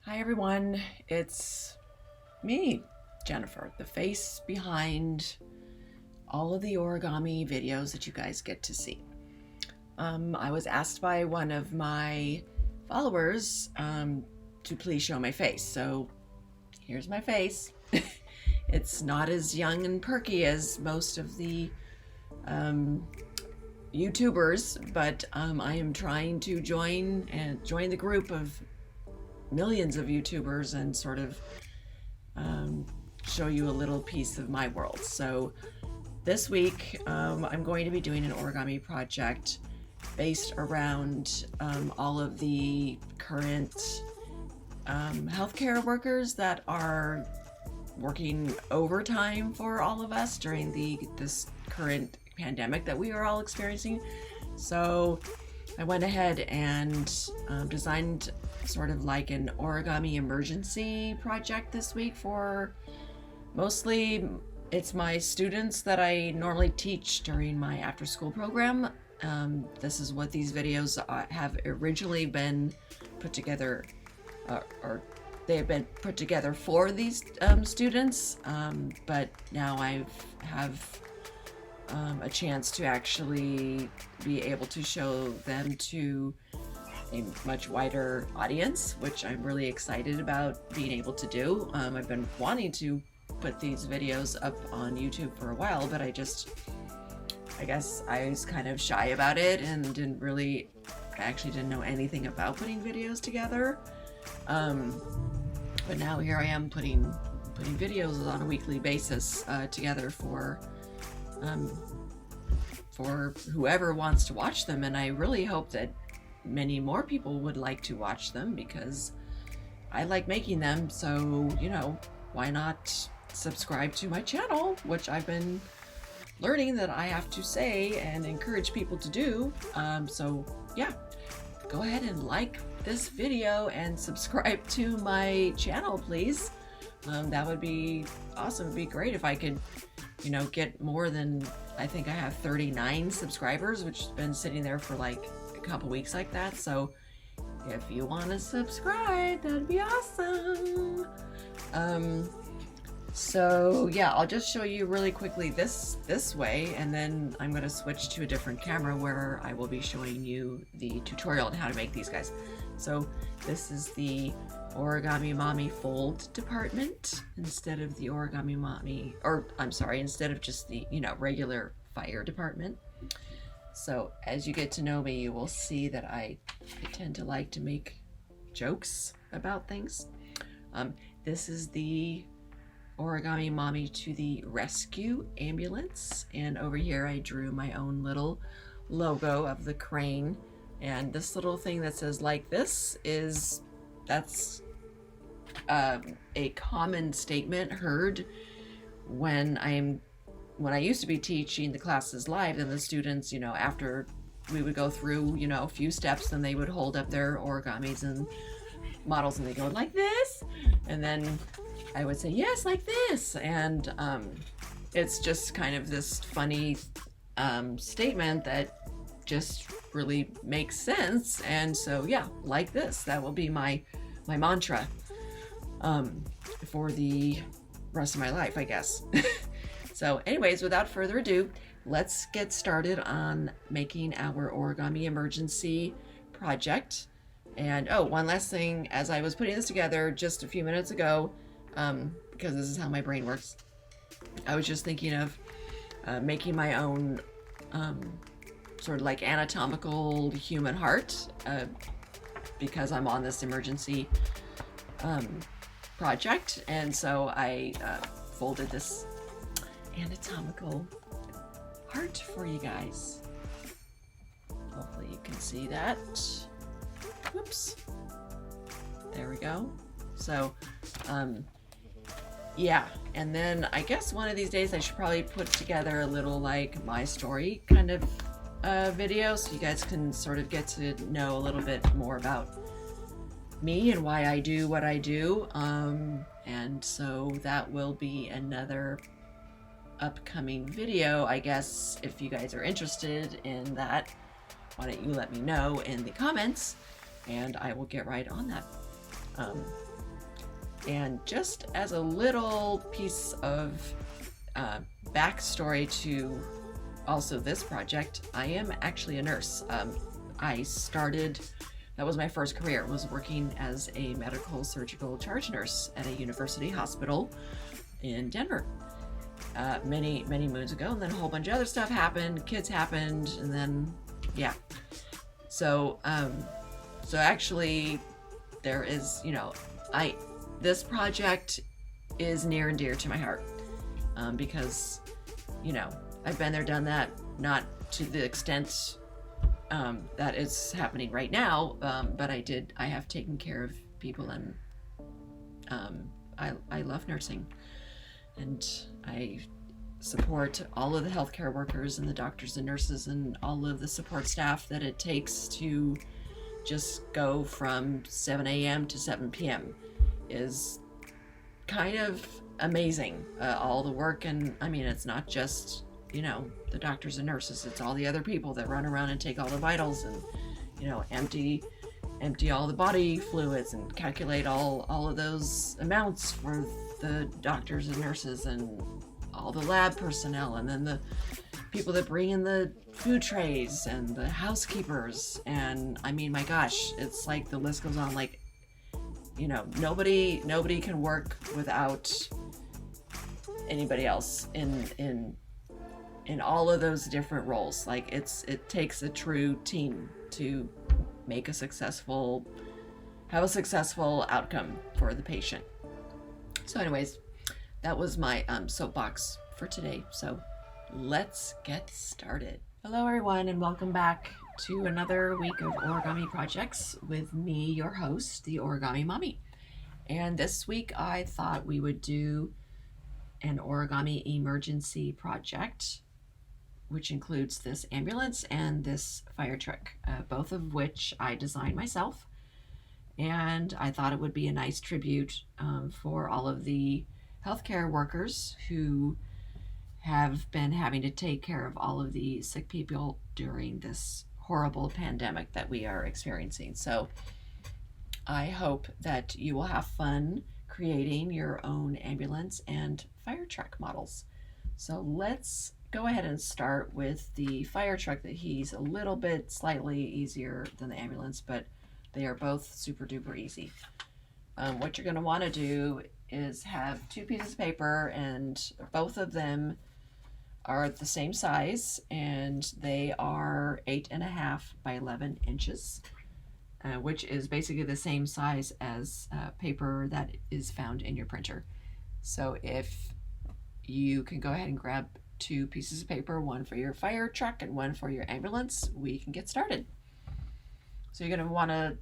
Hi everyone, it's me, Jennifer, the face behind all of the origami videos that you guys get to see. I was asked by one of my followers to please show my face, so here's my face. It's not as young and perky as most of the YouTubers, but I am trying to join the group of millions of YouTubers and sort of show you a little piece of my world. So this week I'm going to be doing an origami project based around all of the current healthcare workers that are working overtime for all of us during this current pandemic that we are all experiencing. So I went ahead and designed sort of like an origami emergency project this week for mostly it's my students that I normally teach during my after school program. This is what these videos have originally been put together, or they have been put together for these students, but now I have a chance to actually be able to show them to a much wider audience, which I'm really excited about being able to do. I've been wanting to put these videos up on YouTube for a while, but I guess I was kind of shy about it and I actually didn't know anything about putting videos together. But now here I am putting videos on a weekly basis together for whoever wants to watch them, and I really hope that many more people would like to watch them because I like making them. So, why not subscribe to my channel, which I've been learning that I have to say and encourage people to do. So yeah, go ahead and like this video and subscribe to my channel, please. That would be awesome. It'd be great if I could get more than, I think I have 39 subscribers, which has been sitting there for like a couple weeks like that. So if you want to subscribe, that'd be awesome. So yeah, I'll just show you really quickly this way, and then I'm going to switch to a different camera where I will be showing you the tutorial on how to make these guys. So this is the Origami Mommy Fold department instead of the Origami Mommy, or I'm sorry, instead of just the regular fire department. So as you get to know me, you will see that I tend to like to make jokes about things. This is the Origami Mommy to the Rescue Ambulance, and over here I drew my own little logo of the crane, and this little thing that says "like this" that's a common statement heard when I used to be teaching the classes live, and the students, after we would go through, a few steps, then they would hold up their origamis and models and they go like this, and then I would say, yes, like this. And it's just kind of this funny statement that just really makes sense. And so, yeah, like this, that will be my mantra for the rest of my life, I guess. So anyways, without further ado, let's get started on making our origami emergency project. And oh, one last thing, as I was putting this together just a few minutes ago, because this is how my brain works, I was just thinking of making my own sort of like anatomical human heart, because I'm on this emergency project, and so I folded this anatomical heart for you guys. Hopefully you can see that. Whoops. There we go. So yeah, and then I guess one of these days I should probably put together a little like my story kind of video, so you guys can sort of get to know a little bit more about me and why I do what I do. And so that will be another upcoming video, I guess. If you guys are interested in that, why don't you let me know in the comments and I will get right on that. And just as a little piece of backstory to also this project, I am actually a nurse. I started, that was my first career, was working as a medical surgical charge nurse at a university hospital in Denver many moons ago, and then a whole bunch of other stuff happened, kids happened, and then yeah. So actually there is, this project is near and dear to my heart, because I've been there, done that, not to the extent that is happening right now, but I have taken care of people, and I love nursing, and I support all of the healthcare workers and the doctors and nurses and all of the support staff that it takes to just go from 7 a.m. to 7 p.m. is kind of amazing. All the work, and I mean, it's not just the doctors and nurses, it's all the other people that run around and take all the vitals and empty all the body fluids and calculate all of those amounts for the doctors and nurses and all the lab personnel, and then the people that bring in the food trays and the housekeepers, and I mean, my gosh, it's like the list goes on. Like, nobody can work without anybody else in all of those different roles. Like, it takes a true team to make have a successful outcome for the patient. So anyways, that was my soapbox for today. So let's get started. Hello everyone, and welcome back to another week of Origami Projects with me, your host, the Origami Mommy. And this week I thought we would do an origami emergency project, which includes this ambulance and this fire truck, both of which I designed myself. And I thought it would be a nice tribute for all of the healthcare workers who have been having to take care of all of the sick people during this horrible pandemic that we are experiencing. So I hope that you will have fun creating your own ambulance and fire truck models. So let's go ahead and start with the fire truck. That he's a little bit slightly easier than the ambulance, but they are both super duper easy. What you're going to want to do is have two pieces of paper, and both of them are the same size, and they are 8.5 by 11 inches, which is basically the same size as paper that is found in your printer. So if you can go ahead and grab two pieces of paper, one for your fire truck and one for your ambulance, we can get started. So you're going to want to,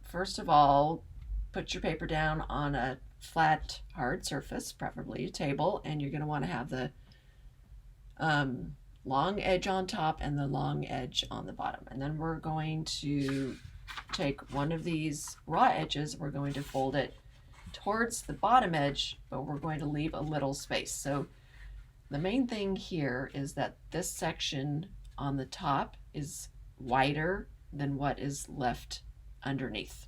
first of all, put your paper down on a flat, hard surface, preferably a table, and you're going to want to have the long edge on top and the long edge on the bottom. And then we're going to take one of these raw edges, we're going to fold it towards the bottom edge, but we're going to leave a little space. So the main thing here is that this section on the top is wider than what is left underneath.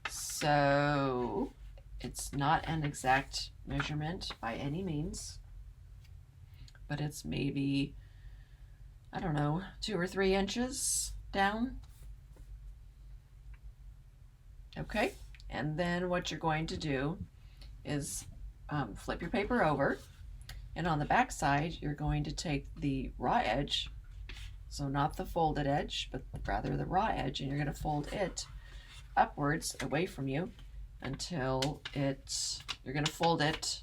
So it's not an exact measurement by any means, but it's maybe, I don't know, 2 or 3 inches down. Okay, and then what you're going to do is flip your paper over, and on the back side you're going to take the raw edge, so not the folded edge, but rather the raw edge, and you're going to fold it upwards away from you until you're going to fold it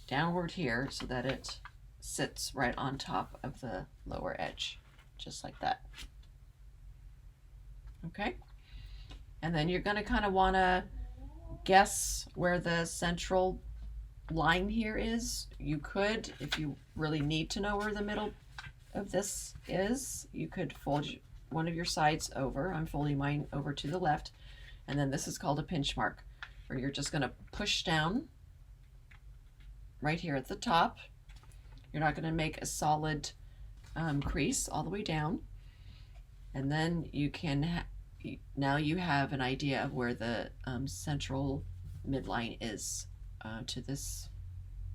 downward here so that it sits right on top of the lower edge, just like that. Okay, and then you're going to kind of want to guess where the central line here is. You could, if you really need to know where the middle of this is, you could fold one of your sides over. I'm folding mine over to the left, and then this is called a pinch mark, where you're just going to push down right here at the top. You're not going to make a solid crease all the way down, and then you can now you have an idea of where the central midline is to this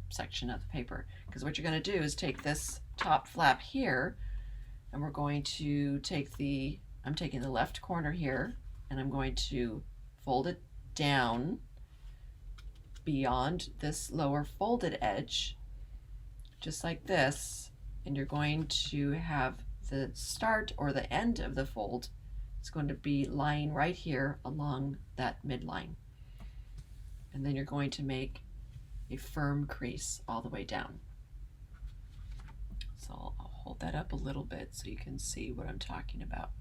section of the paper. Because what you're going to do is take this top flap here, and we're going to take I'm taking the left corner here, and I'm going to fold it down beyond this lower folded edge, just like this, and you're going to have the start or the end of the fold is going to be lying right here along that midline. And then you're going to make a firm crease all the way down. So I'll hold that up a little bit so you can see what I'm talking about.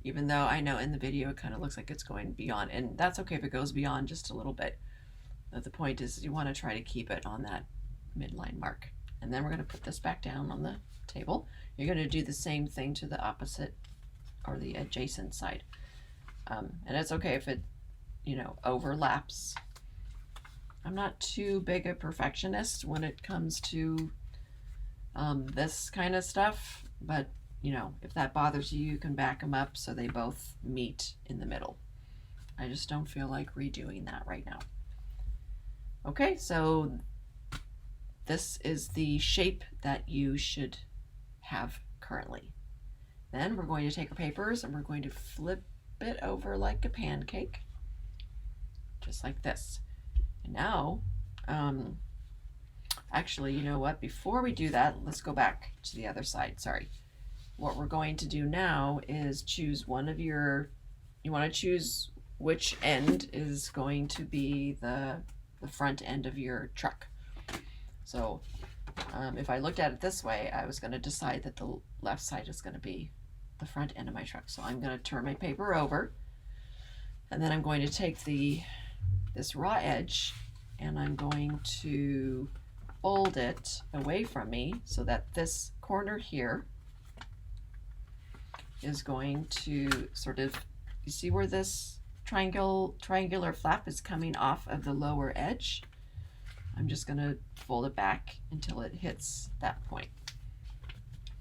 Even though I know in the video it kind of looks like it's going beyond, and that's okay if it goes beyond just a little bit. But the point is you want to try to keep it on that midline mark. And then we're going to put this back down on the table. You're going to do the same thing to the opposite or the adjacent side. And it's okay if it, overlaps. I'm not too big a perfectionist when it comes to this kind of stuff, but if that bothers you, you can back them up so they both meet in the middle. I just don't feel like redoing that right now. Okay, so this is the shape that you should have currently. Then we're going to take our papers and we're going to flip it over like a pancake, just like this. And now, actually, you know what? Before we do that, let's go back to the other side. Sorry. What we're going to do now is choose one of you want to choose which end is going to be the front end of your truck. So if I looked at it this way, I was going to decide that the left side is going to be the front end of my truck. So I'm going to turn my paper over, and then I'm going to take this raw edge and I'm going to fold it away from me so that this corner here is going to sort of, you see where this triangular flap is coming off of the lower edge? I'm just going to fold it back until it hits that point.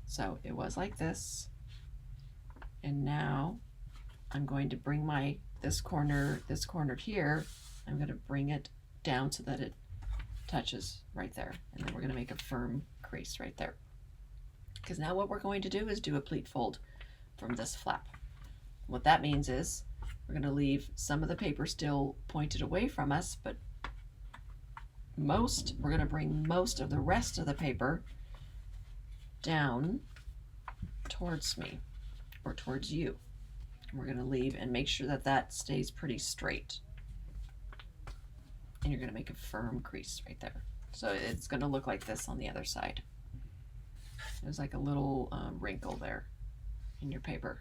So it was like this, and now I'm going to bring this corner here, I'm going to bring it down so that it touches right there, and then we're going to make a firm crease right there. Because now what we're going to do is do a pleat fold from this flap. What that means is we're going to leave some of the paper still pointed away from us, but we're going to bring most of the rest of the paper down towards me or towards you. And we're going to leave and make sure that that stays pretty straight. And you're going to make a firm crease right there. So it's going to look like this on the other side. There's like a little wrinkle there in your paper.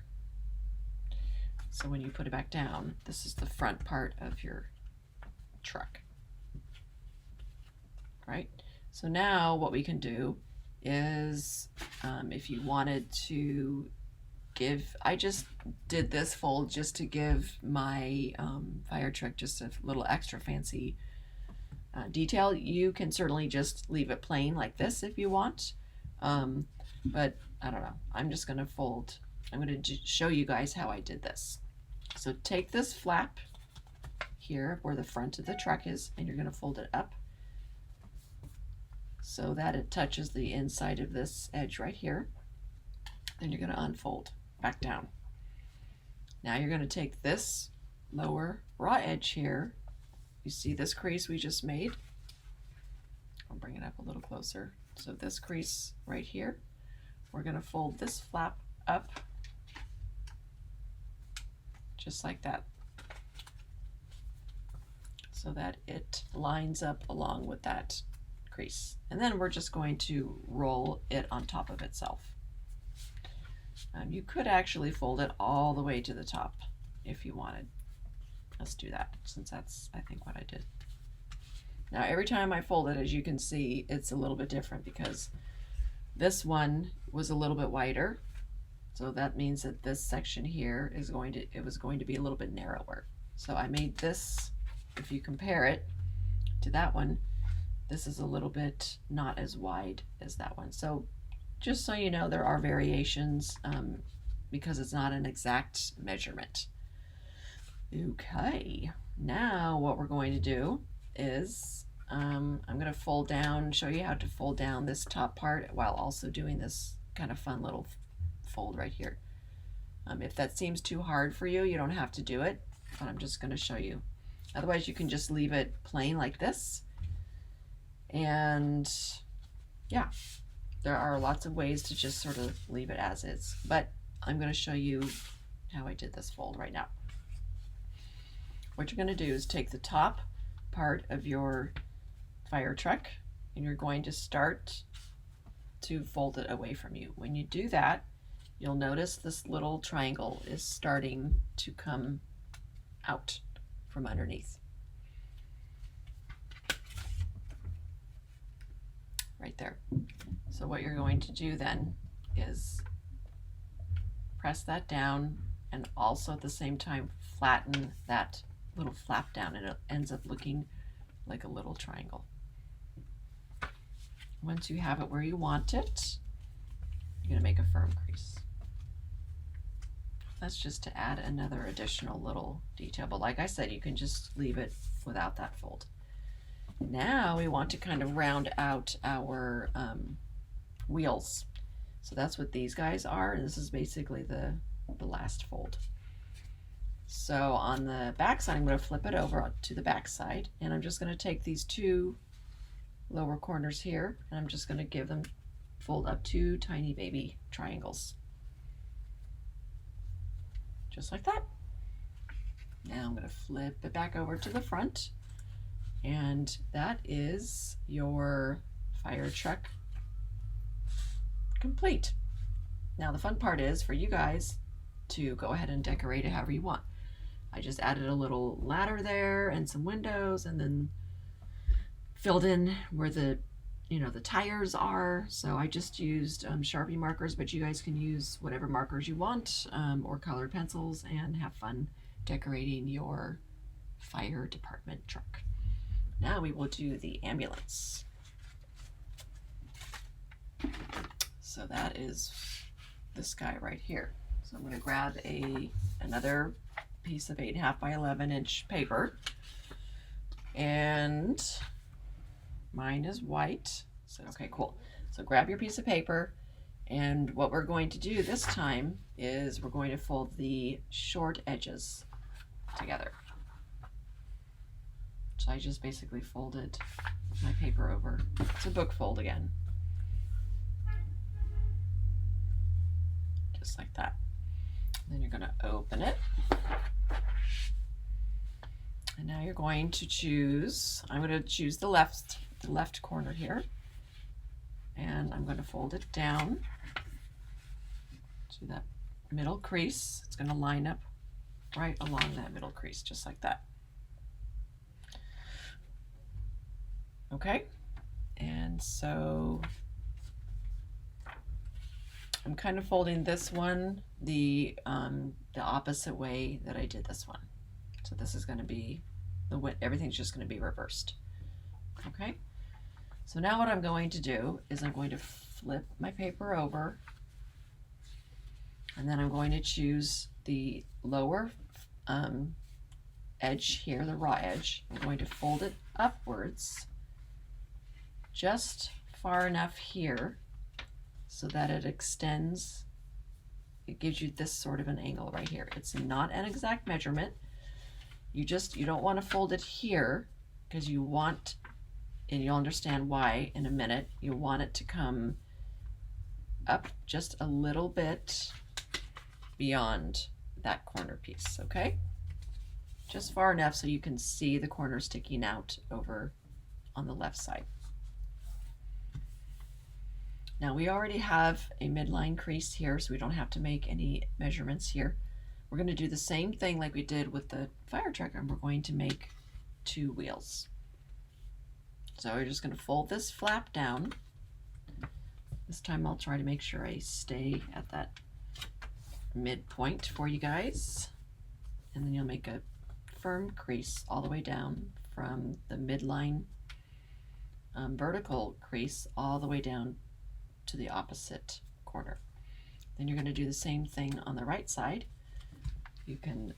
So when you put it back down, this is the front part of your truck. Right? So now what we can do is, if you wanted to I just did this fold just to give my fire truck just a little extra fancy detail. You can certainly just leave it plain like this if you want, but I don't know. I'm just going to fold. I'm going to show you guys how I did this. So take this flap here where the front of the truck is, and you're going to fold it up so that it touches the inside of this edge right here. Then you're going to unfold back down. Now you're going to take this lower raw edge here. You see this crease we just made? I'll bring it up a little closer. So this crease right here, we're going to fold this flap up just like that, so that it lines up along with that crease. And then we're just going to roll it on top of itself. You could actually fold it all the way to the top if you wanted. Let's do that, since that's, I think, what I did. Now every time I fold it, as you can see, it's a little bit different because this one was a little bit wider. So that means that this section here is going to be a little bit narrower. So I made this, if you compare it to that one, this is a little bit not as wide as that one. So just so you know, there are variations. because it's not an exact measurement. Okay, now what we're going to do is I'm going to fold down, show you how to fold down this top part while also doing this kind of fun little fold right here. If that seems too hard for you, you don't have to do it, but I'm just going to show you. Otherwise, you can just leave it plain like this. And yeah, there are lots of ways to just sort of leave it as is, but I'm going to show you how I did this fold right now. What you're going to do is take the top part of your fire truck and you're going to start to fold it away from you. When you do that, you'll notice this little triangle is starting to come out from underneath. Right there. So what you're going to do then is press that down and also at the same time flatten that little flap down, and it ends up looking like a little triangle. Once you have it where you want it, you're going to make a firm crease. That's just to add another additional little detail, but like I said, you can just leave it without that fold. Now we want to kind of round out our wheels. So that's what these guys are, and this is basically the last fold. So on the back side, I'm going to flip it over to the back side, and I'm just going to take these two lower corners here, and I'm just going to give them, fold up two tiny baby triangles. Just like that. Now I'm going to flip it back over to the front, and that is your fire truck complete. Now the fun part is for you guys to go ahead and decorate it however you want. I just added a little ladder there and some windows, and then filled in where the the tires are. So I just used Sharpie markers, but you guys can use whatever markers you want, or colored pencils, and have fun decorating your fire department truck. Now we will do the ambulance. So that is this guy right here. So I'm going to grab another piece of 8.5 by 11-inch paper, and mine is white. So okay, cool. So grab your piece of paper, and what we're going to do this time is we're going to fold the short edges together. So I just basically folded my paper over. It's a book fold again. Just like that. Then you're going to open it. And now you're going to choose, I'm going to choose the left corner here. And I'm going to fold it down to that middle crease. It's going to line up right along that middle crease, just like that. Okay, and so I'm kind of folding this one the opposite way that I did this one. So this is going to be everything's just going to be reversed. Okay, so now what I'm going to do is I'm going to flip my paper over, and then I'm going to choose the lower edge here, the raw edge. I'm going to fold it upwards just far enough here so that it extends. It gives you this sort of an angle right here. It's not an exact measurement. You don't want to fold it here because you want, and you'll understand why in a minute, you want it to come up just a little bit beyond that corner piece, okay? Just far enough so you can see the corner sticking out over on the left side. Now we already have a midline crease here, so we don't have to make any measurements here. We're going to do the same thing like we did with the fire truck, and we're going to make two wheels. So we're just going to fold this flap down. This time I'll try to make sure I stay at that midpoint for you guys. And then you'll make a firm crease all the way down from the midline vertical crease all the way down to the opposite corner. Then you're going to do the same thing on the right side. You can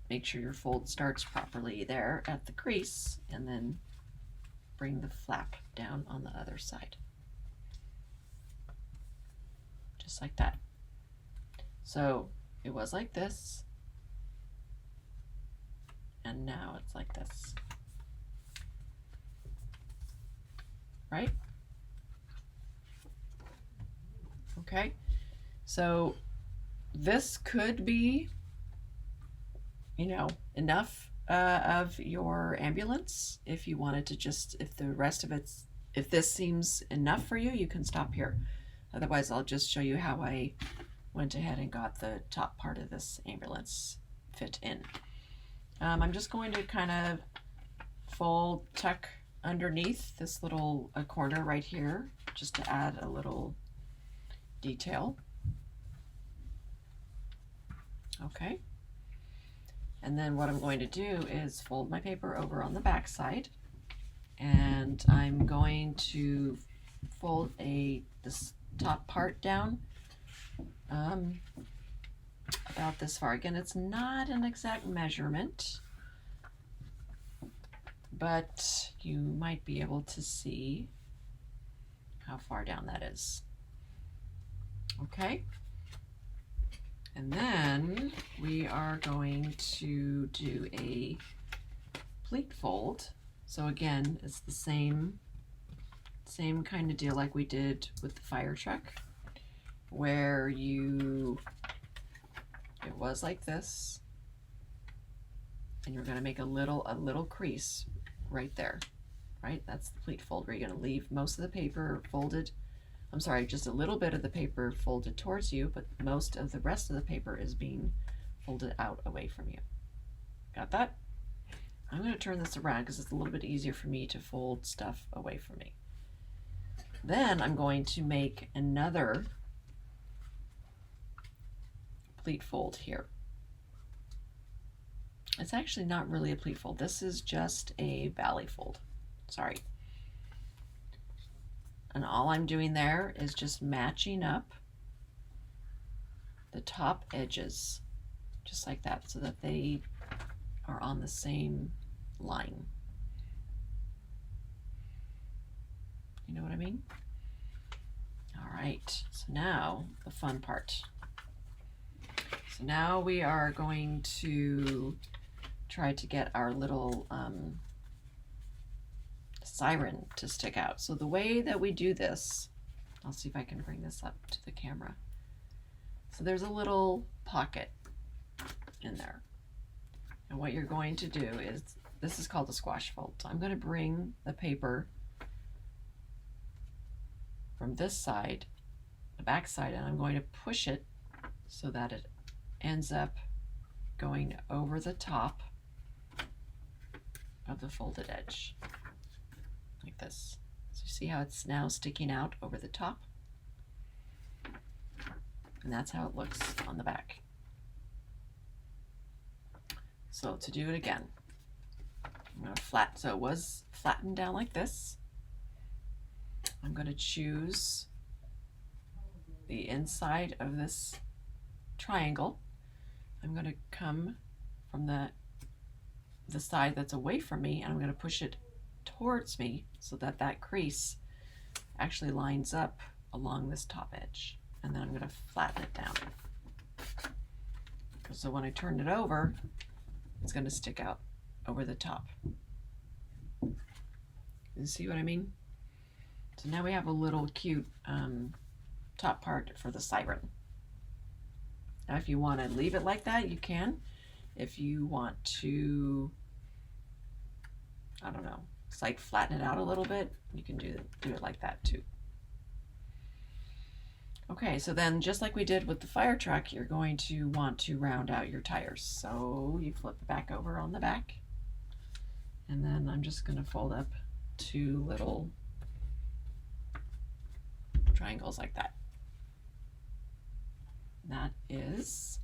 make sure your fold starts properly there at the crease, and then bring the flap down on the other side. Just like that. So it was like this, and now it's like this. Right? Okay, so this could be, you know, enough of your ambulance. If you wanted to just, if the rest of it's, if this seems enough for you, you can stop here. Otherwise, I'll just show you how I went ahead and got the top part of this ambulance fit in. I'm just going to kind of fold, tuck underneath this little corner right here, just to add a little detail. Okay. And then what I'm going to do is fold my paper over on the back side, and I'm going to fold this top part down about this far. Again, it's not an exact measurement, but you might be able to see how far down that is. Okay. And then we are going to do a pleat fold. So again, it's the same kind of deal like we did with the Firetruck, where it was like this, and you're going to make a little crease right there, right? That's the pleat fold, where you're going to leave most of the paper folded. I'm sorry, just a little bit of the paper folded towards you, but most of the rest of the paper is being folded out away from you. Got that? I'm going to turn this around because it's a little bit easier for me to fold stuff away from me. Then I'm going to make another pleat fold here. It's actually not really a pleat fold. This is just a valley fold. Sorry. And all I'm doing there is just matching up the top edges, just like that, so that they are on the same line. You know what I mean? All right, so now the fun part. So now we are going to try to get our little siren to stick out. So the way that we do this, I'll see if I can bring this up to the camera. So there's a little pocket in there. And what you're going to do is, this is called a squash fold. So I'm going to bring the paper from this side, the back side, and I'm going to push it so that it ends up going over the top of the folded edge. Like this. So you see how it's now sticking out over the top? And that's how it looks on the back. So to do it again, I'm going to so it was flattened down like this. I'm going to choose the inside of this triangle. I'm going to come from the side that's away from me, and I'm going to push it towards me so that that crease actually lines up along this top edge, and then I'm going to flatten it down. So when I turn it over, it's going to stick out over the top. You see what I mean? So now we have a little cute top part for the siren. Now if you want to leave it like that, you can. If you want to, I don't know, like flatten it out a little bit, you can do it like that too. Okay, so then just like we did with the Firetruck, you're going to want to round out your tires. So you flip it back over on the back, and then I'm just going to fold up two little triangles like that. That is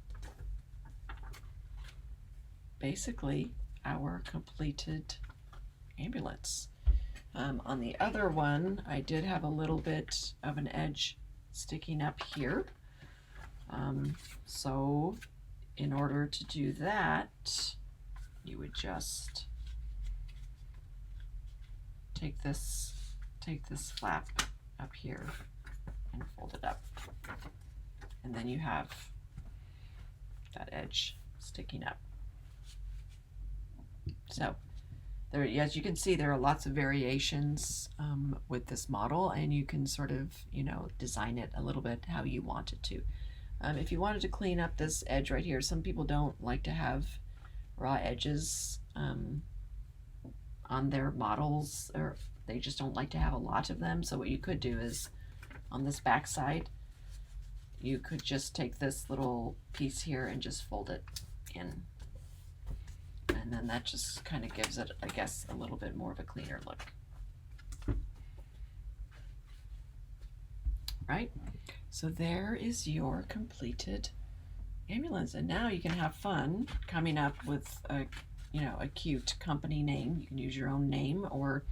basically our completed ambulance. On the other one, I did have a little bit of an edge sticking up here, So in order to do that, you would just take this flap up here and fold it up. And then you have that edge sticking up. So there, as you can see, there are lots of variations with this model, and you can sort of, you know, design it a little bit how you want it to. If you wanted to clean up this edge right here, some people don't like to have raw edges on their models, or they just don't like to have a lot of them. So what you could do is on this back side, you could just take this little piece here and just fold it in. And then that just kind of gives it, I guess, a little bit more of a cleaner look. Right? So there is your completed ambulance. And now you can have fun coming up with a, you know, a cute company name. You can use your own name or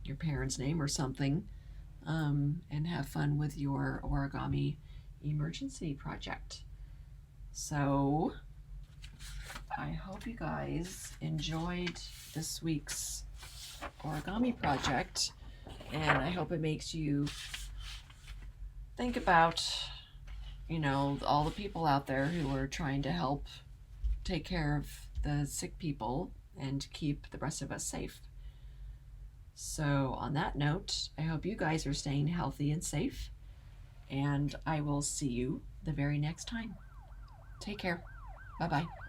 your parents' name or something, and have fun with your origami emergency project. So I hope you guys enjoyed this week's origami project, and I hope it makes you think about, you know, all the people out there who are trying to help take care of the sick people and keep the rest of us safe. So on that note, I hope you guys are staying healthy and safe, and I will see you the very next time. Take care. Bye-bye.